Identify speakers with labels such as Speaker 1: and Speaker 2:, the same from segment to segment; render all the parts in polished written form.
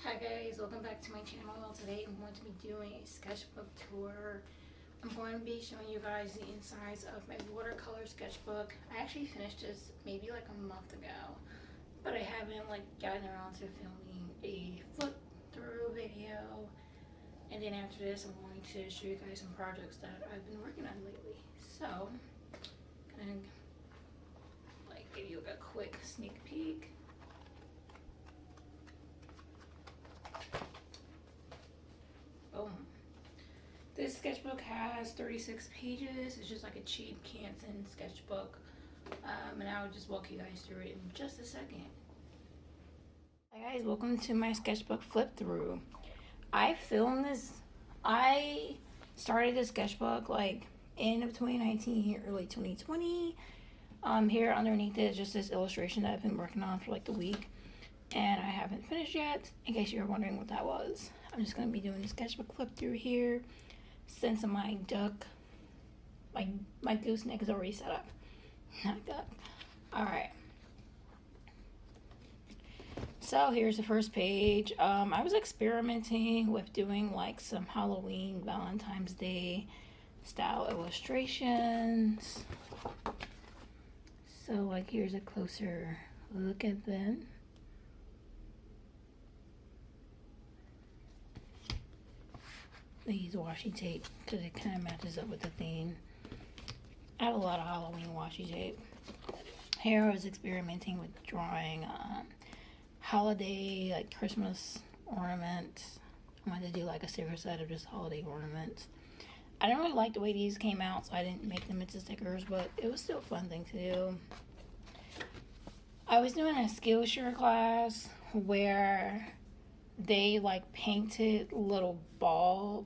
Speaker 1: Hi guys, welcome back to my channel. Today I'm going to be doing a sketchbook tour. I'm going to be showing you guys the insides of my watercolor sketchbook. I actually finished this maybe like a month ago, but I haven't gotten around to filming a flip through video. And then after this I'm going to show you guys some projects that I've been working on lately. So I'm gonna give you a quick sneak peek. This sketchbook has 36 pages. It's just like a cheap Canson sketchbook. And I'll just walk you guys through it in just a second. Hi guys, welcome to my sketchbook flip through. I started this sketchbook end of 2019, early 2020. Here underneath it is just this illustration that I've been working on for the week. And I haven't finished yet, in case you're wondering what that was. I'm just going to be doing the sketchbook flip through here. Since my gooseneck is already set up. Not duck. Alright. So here's the first page. I was experimenting with doing some Halloween, Valentine's Day style illustrations. So here's a closer look at them. I use washi tape because it kind of matches up with the theme. I have a lot of Halloween washi tape. Here I was experimenting with drawing holiday, Christmas ornaments. I wanted to do a sticker set of just holiday ornaments. I didn't really like the way these came out, so I didn't make them into stickers, but it was still a fun thing to do. I was doing a Skillshare class where they painted little blobs,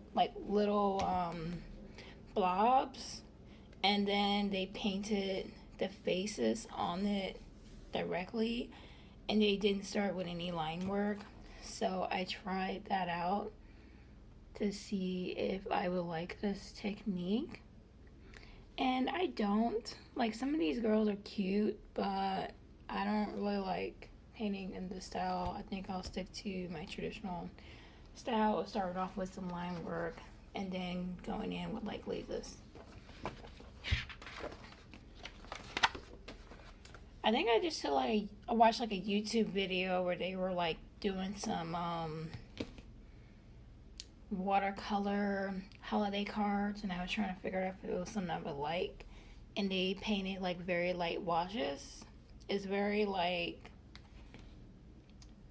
Speaker 1: and then they painted the faces on it directly, and they didn't start with any line work. So I tried that out to see if I would like this technique, and I don't. Some of these girls are cute, but I don't really like painting in this style. I think I'll stick to my traditional style. I'll start off with some line work and then going in with lasers. I think I just I watched a YouTube video where they were doing some watercolor holiday cards, and I was trying to figure out if it was something I would like, and they painted very light washes. It's very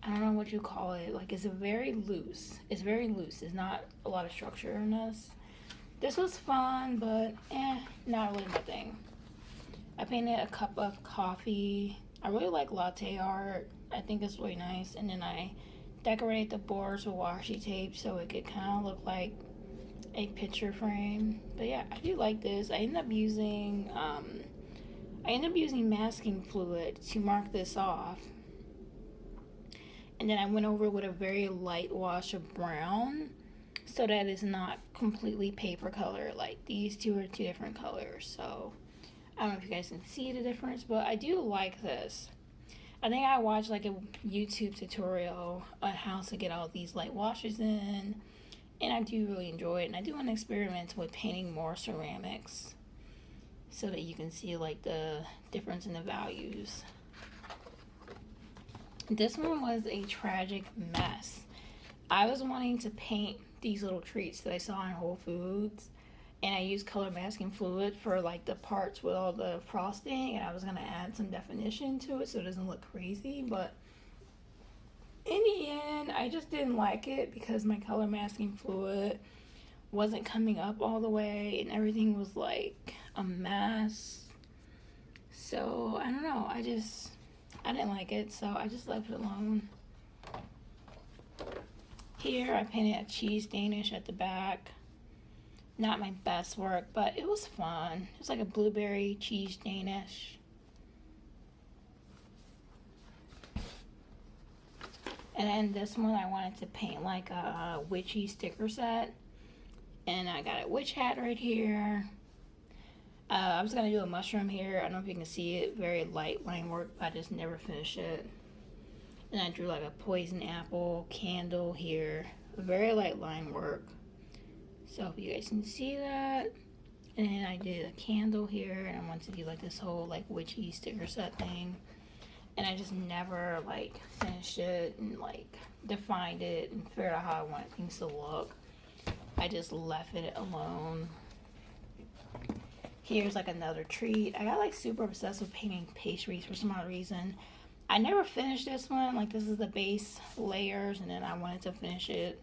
Speaker 1: I don't know what you call it. It's very loose. It's very loose. There's not a lot of structure in this. This was fun, but not really my thing. I painted a cup of coffee. I really like latte art. I think it's really nice. And then I decorated the boards with washi tape so it could kind of look like a picture frame. But yeah, I do like this. I ended up using masking fluid to mark this off. And then I went over with a very light wash of brown so that it's not completely paper color. These two are two different colors. So I don't know if you guys can see the difference, but I do like this. I think I watched a YouTube tutorial on how to get all these light washes in, and I do really enjoy it. And I do want to experiment with painting more ceramics so that you can see the difference in the values. This one was a tragic mess. I was wanting to paint these little treats that I saw in Whole Foods, and I used color masking fluid for the parts with all the frosting, and I was going to add some definition to it so it doesn't look crazy, but in the end I just didn't like it because my color masking fluid wasn't coming up all the way and everything was a mess. So I don't know, I didn't like it, so I just left it alone. Here I painted a cheese Danish at the back. Not my best work, but it was fun. It's a blueberry cheese Danish. And then this one I wanted to paint a witchy sticker set. And I got a witch hat right here. I was going to do a mushroom here. I don't know if you can see it. Very light line work, but I just never finished it. And I drew like a poison apple candle here. Very light line work. So I hope you guys can see that. And then I did a candle here, and I wanted to do like this whole like witchy sticker set thing. And I just never like finished it and like defined it and figured out how I wanted things to look. I just left it alone. Here's like another treat. I got like super obsessed with painting pastries for some odd reason. I never finished this one. Like, this is the base layers, and then I wanted to finish it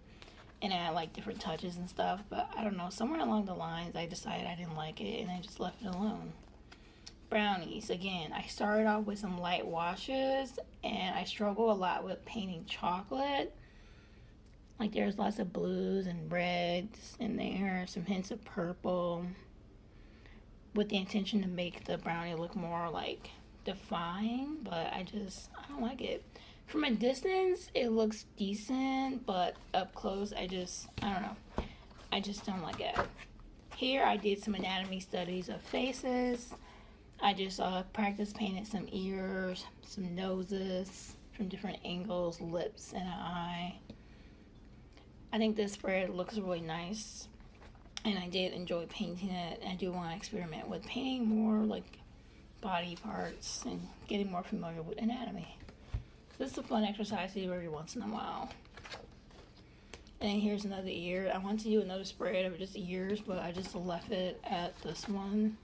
Speaker 1: and add like different touches and stuff. But I don't know, somewhere along the lines I decided I didn't like it and I just left it alone. Brownies, again, I started off with some light washes, and I struggle a lot with painting chocolate. Like, there's lots of blues and reds in there, some hints of purple, with the intention to make the brownie look more like defined, but I don't like it. From a distance it looks decent, but up close I don't know, I just don't like it. Here I did some anatomy studies of faces. I just practice painting some ears, some noses from different angles, lips, and an eye. I think this spread looks really nice, and I did enjoy painting it. I do want to experiment with painting more like body parts and getting more familiar with anatomy. So this is a fun exercise to do every once in a while. And here's another ear. I want to do another spread of just ears, but I just left it at this one.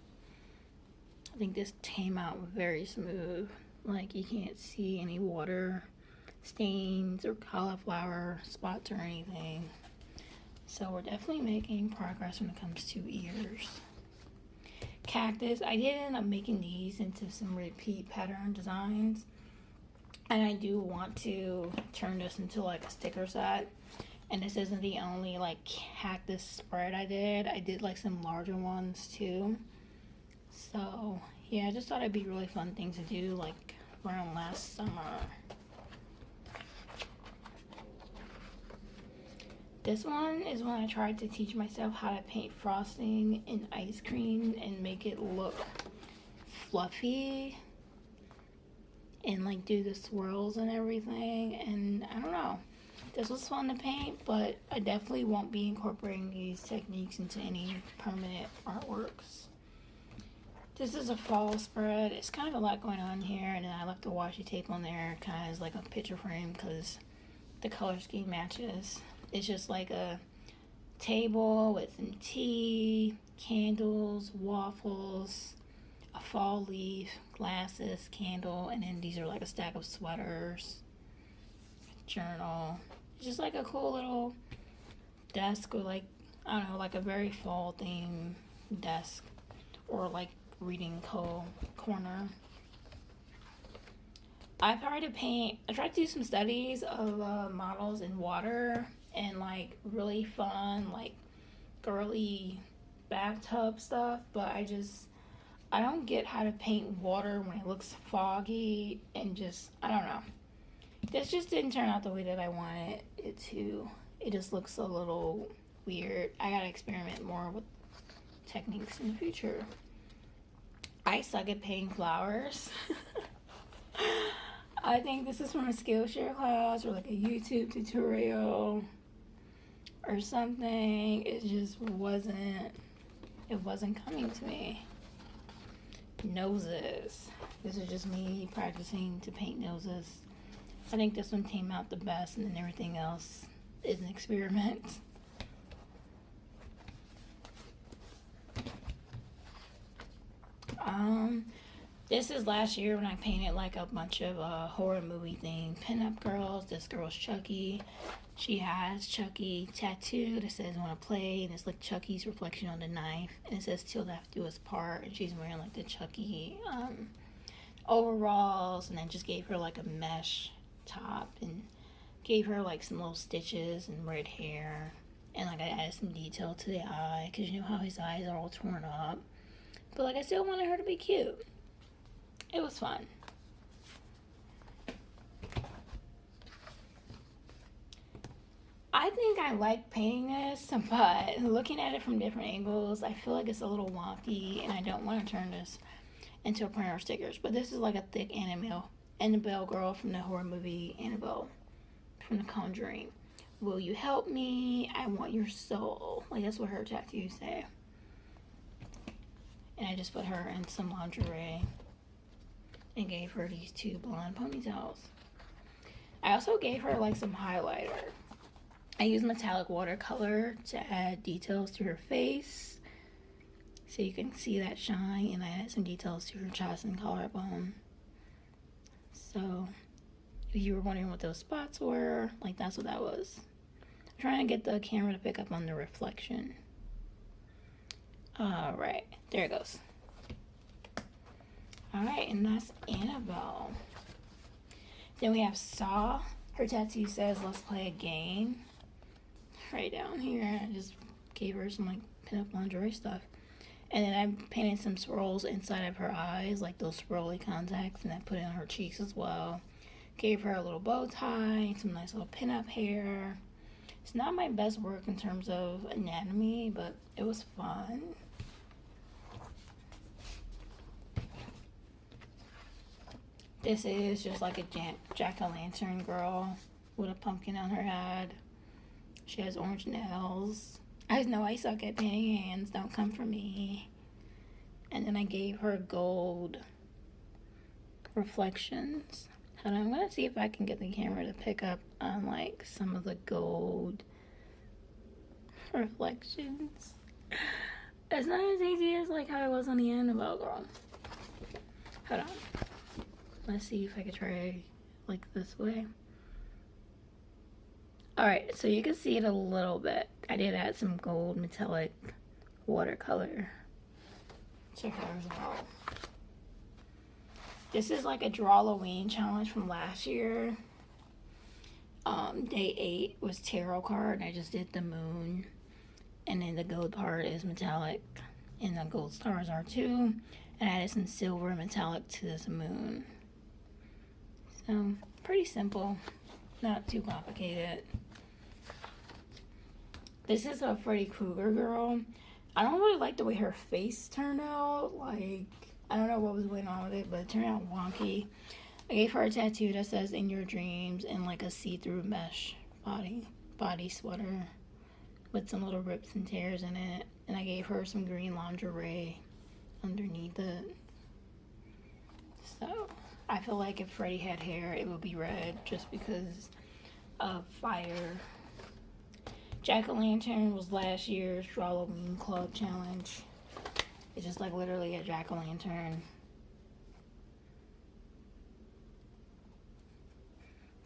Speaker 1: I think this came out very smooth. Like, you can't see any water stains or cauliflower spots or anything. So we're definitely making progress when it comes to ears. Cactus, I did end up making these into some repeat pattern designs, and I do want to turn this into like a sticker set. And this isn't the only like cactus spread I did like some larger ones too. So yeah, I just thought it'd be a really fun thing to do like around last summer. This one is when I tried to teach myself how to paint frosting in ice cream and make it look fluffy and like do the swirls and everything. And I don't know, this was fun to paint, but I definitely won't be incorporating these techniques into any permanent artworks. This is a fall spread. It's kind of a lot going on here, and then I left the washi tape on there kind of as like a picture frame because the color scheme matches. It's just like a table with some tea, candles, waffles, a fall leaf, glasses, candle, and then these are like a stack of sweaters, journal. It's just like a cool little desk, or like, I don't know, like a very fall theme desk, or like reading corner. I tried to do some studies of models in water and like really fun, like girly bathtub stuff, but I don't get how to paint water when it looks foggy, and I don't know. This just didn't turn out the way that I wanted it to. It just looks a little weird. I gotta experiment more with techniques in the future. I suck at painting flowers. I think this is from a Skillshare class or like a YouTube tutorial or something. It just wasn't coming to me. Noses. This is just me practicing to paint noses. I think this one came out the best, and then everything else is an experiment. This is last year when I painted like a bunch of horror movie themed pinup girls. This girl's Chucky. She has Chucky tattooed. It says "wanna play," and it's like Chucky's reflection on the knife, and it says "till death do us part," and she's wearing like the Chucky overalls, and then just gave her like a mesh top and gave her like some little stitches and red hair, and like I added some detail to the eye because you know how his eyes are all torn up, but like I still wanted her to be cute. It was fun. I think I like painting this, but looking at it from different angles, I feel like it's a little wonky, and I don't want to turn this into a printer stickers. But this is like a thick enamel Annabelle girl from the horror movie Annabelle from The Conjuring. Will you help me? I want your soul. Like, that's what her tattoos say. And I just put her in some lingerie and gave her these 2 blonde ponytails. I also gave her like some highlighter. I used metallic watercolor to add details to her face, so you can see that shine, and I added some details to her chest and collarbone. So if you were wondering what those spots were, like, that's what that was. I'm trying to get the camera to pick up on the reflection. Alright, there it goes. Alright, and that's Annabelle. Then we have Saw. Her tattoo says, let's play a game. Right down here. I just gave her some like pinup lingerie stuff. And then I painted some swirls inside of her eyes, like those swirly contacts, and I put it on her cheeks as well. Gave her a little bow tie, some nice little pinup hair. It's not my best work in terms of anatomy, but it was fun. This is just like a jack-o'-lantern girl with a pumpkin on her head. She has orange nails. I know I suck at painting hands. Don't come for me. And then I gave her gold reflections. Hold on, I'm going to see if I can get the camera to pick up on like some of the gold reflections. It's not as easy as like how it was on the Annabelle girl. Hold on. Let's see if I can try like this way. Alright, so you can see it a little bit. I did add some gold metallic watercolor to her as well. This is like a Drawloween challenge from last year. Day 8 was tarot card, and I just did the moon. And then the gold part is metallic, and the gold stars are too. And I added some silver metallic to this moon. So, pretty simple. Not too complicated. This is a Freddy Krueger girl. I don't really like the way her face turned out. Like, I don't know what was going on with it, but it turned out wonky. I gave her a tattoo that says "In Your Dreams" in like a see-through mesh body sweater with some little rips and tears in it. And I gave her some green lingerie underneath it. So, I feel like if Freddy had hair, it would be red just because of fire. Jack-o'-lantern was last year's Drawloween Club challenge. It's just like literally a jack-o'-lantern.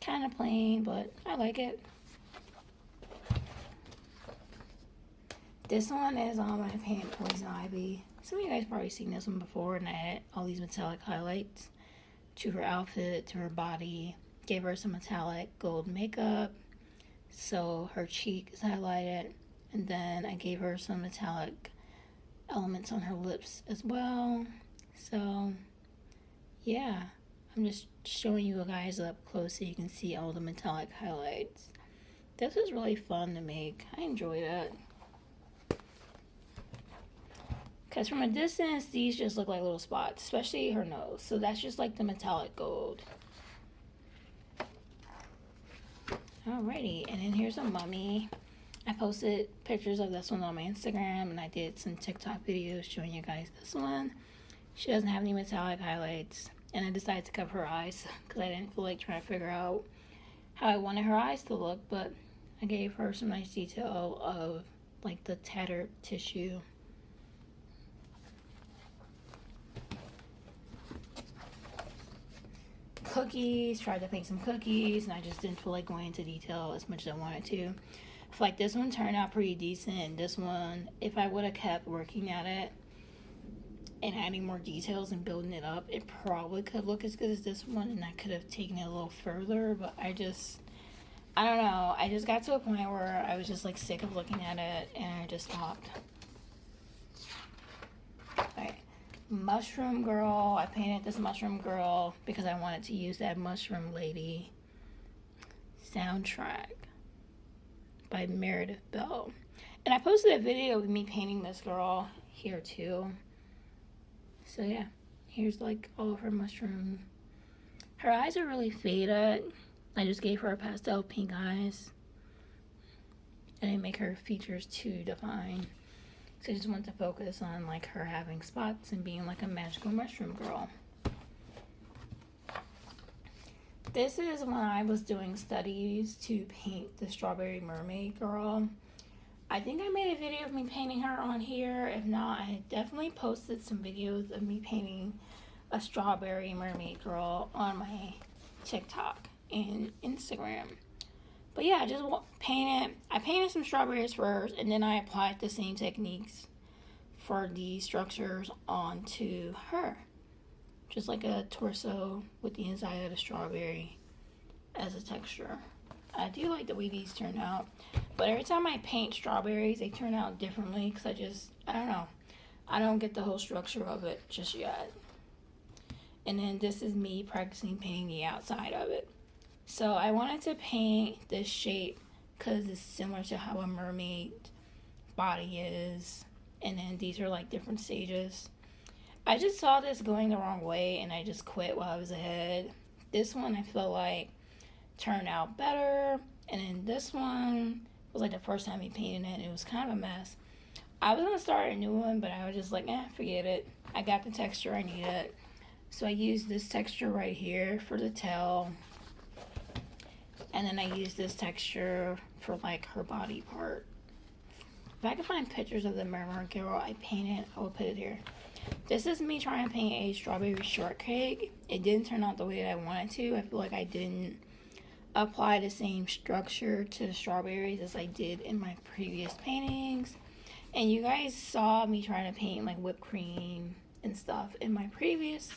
Speaker 1: Kind of plain, but I like it. This one is I painted Poison Ivy. Some of you guys probably seen this one before, and I added all these metallic highlights to her outfit, to her body. Gave her some metallic gold makeup, so her cheek is highlighted. And then I gave her some metallic elements on her lips as well. So, yeah. I'm just showing you guys up close so you can see all the metallic highlights. This was really fun to make. I enjoyed it. Because from a distance, these just look like little spots, especially her nose. So that's just like the metallic gold. Alrighty, and then here's a mummy. I posted pictures of this one on my Instagram, and I did some TikTok videos showing you guys this one. She doesn't have any metallic highlights, and I decided to cover her eyes because I didn't feel like trying to figure out how I wanted her eyes to look, but I gave her some nice detail of like the tattered tissue. Cookies, tried to make some cookies, and I just didn't feel like going into detail as much as I wanted to. I feel like this one turned out pretty decent, and this one, if I would have kept working at it and adding more details and building it up, it probably could look as good as this one, and I could have taken it a little further, but I don't know, I just got to a point where I was just like sick of looking at it, and I just stopped. Alright. Mushroom girl. I painted this mushroom girl because I wanted to use that Mushroom Lady soundtrack by Meredith Bell. And I posted a video of me painting this girl here too. So yeah, here's like all of her mushroom Her eyes are really faded. I just gave her a pastel pink eyes. I didn't make her features too defined. So I just want to focus on like her having spots and being like a magical mushroom girl. This is when I was doing studies to paint the strawberry mermaid girl. I think I made a video of me painting her on here. If not, I definitely posted some videos of me painting a strawberry mermaid girl on my TikTok and Instagram. But yeah, I just painted. I painted some strawberries first, and then I applied the same techniques for these structures onto her. Just like a torso with the inside of the strawberry as a texture. I do like the way these turn out. But every time I paint strawberries, they turn out differently because I don't know. I don't get the whole structure of it just yet. And then this is me practicing painting the outside of it. So I wanted to paint this shape because it's similar to how a mermaid body is. And then these are like different stages. I just saw this going the wrong way and I just quit while I was ahead. This one I feel like turned out better. And then this one was like the first time I painted it and it was kind of a mess. I was going to start a new one, but I was just like, forget it. I got the texture I needed. So I used this texture right here for the tail. And then I used this texture for like her body part. If I can find pictures of the mermaid girl I painted, I will put it here. This is me trying to paint a strawberry shortcake. It didn't turn out the way that I wanted to. I feel like I didn't apply the same structure to the strawberries as I did in my previous paintings. And you guys saw me trying to paint like whipped cream and stuff in my previous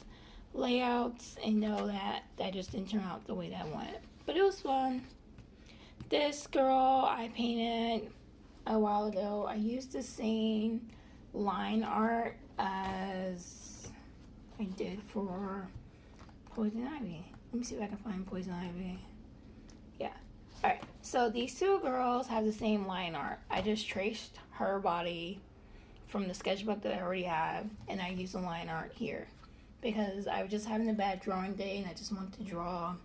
Speaker 1: layouts and know that that just didn't turn out the way that I wanted. But it was fun. This girl I painted a while ago. I used the same line art as I did for Poison Ivy. Let me see if I can find Poison Ivy. Yeah. Alright, so these two girls have the same line art. I just traced her body from the sketchbook that I already have, and I used the line art here because I was just having a bad drawing day and I just wanted to draw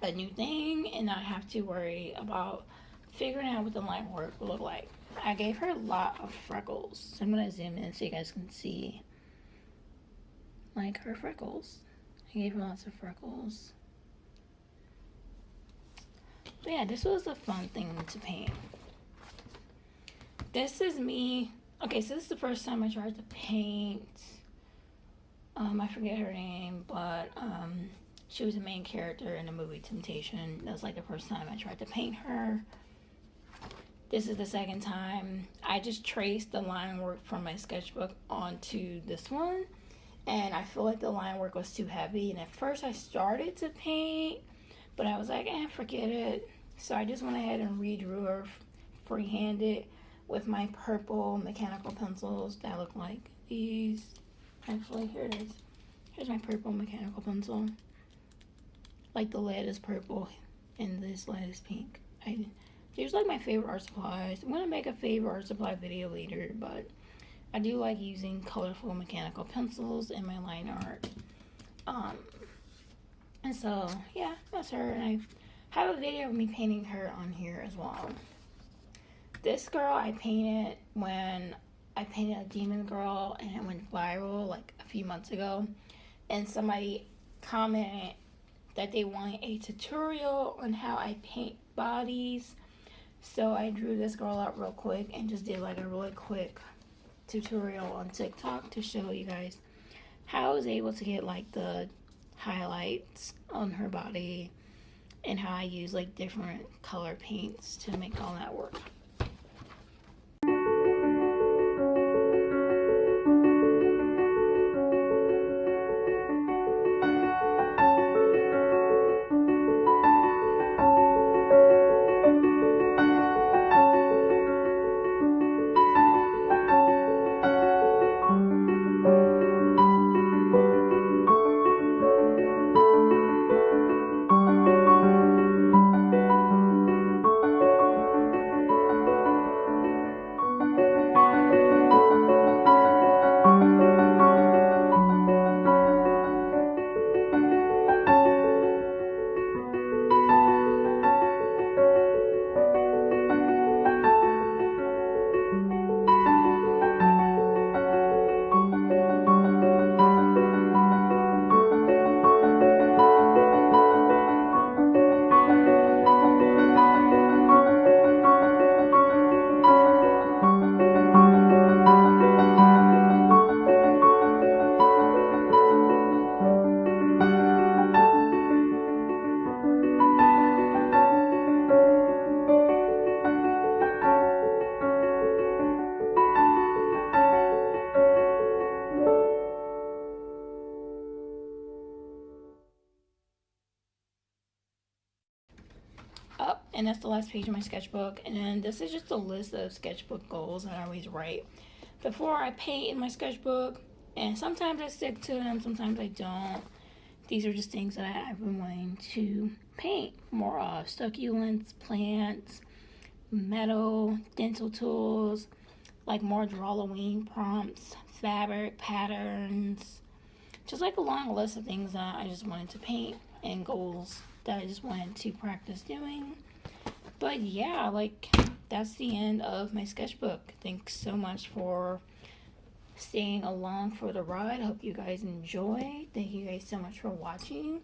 Speaker 1: a new thing and not have to worry about figuring out what the line work will look like. I gave her a lot of freckles. So I'm going to zoom in so you guys can see like her freckles. I gave her lots of freckles. But yeah, this was a fun thing to paint. This is me. Okay, so this is the first time I tried to paint. I forget her name, but she was the main character in the movie Temptation. That was like the first time I tried to paint her. This is the second time. I just traced the line work from my sketchbook onto this one. And I feel like the line work was too heavy. And at first I started to paint, but I was like, forget it. So I just went ahead and redrew her freehanded with my purple mechanical pencils that look like these. Actually, here it is. Here's my purple mechanical pencil. Like the lead is purple and this lead is pink. These are like my favorite art supplies. I'm going to make a favorite art supply video later, but I do like using colorful mechanical pencils in my line art. And so, yeah, that's her. And I have a video of me painting her on here as well. This girl I painted when I painted a demon girl and it went viral like a few months ago. And somebody commented that they wanted a tutorial on how I paint bodies. So I drew this girl out real quick and just did like a really quick tutorial on TikTok to show you guys how I was able to get like the highlights on her body and how I use like different color paints to make all that work. up, and that's the last page of my sketchbook. And then this is just a list of sketchbook goals that I always write before I paint in my sketchbook. And sometimes I stick to them, sometimes I don't. These are just things that I've been wanting to paint more of: succulents, plants, metal, dental tools, like more Halloween prompts, fabric patterns, just like a long list of things that I just wanted to paint and goals that I just wanted to practice doing. But yeah, like, that's the end of my sketchbook. Thanks so much for staying along for the ride. I hope you guys enjoy. Thank you guys so much for watching.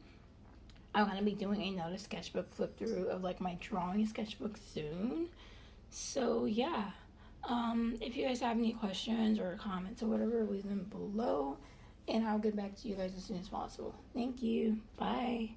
Speaker 1: I'm going to be doing another sketchbook flip through of like my drawing sketchbook soon. So yeah, if you guys have any questions or comments or whatever, leave them below, and I'll get back to you guys as soon as possible. Thank you. Bye.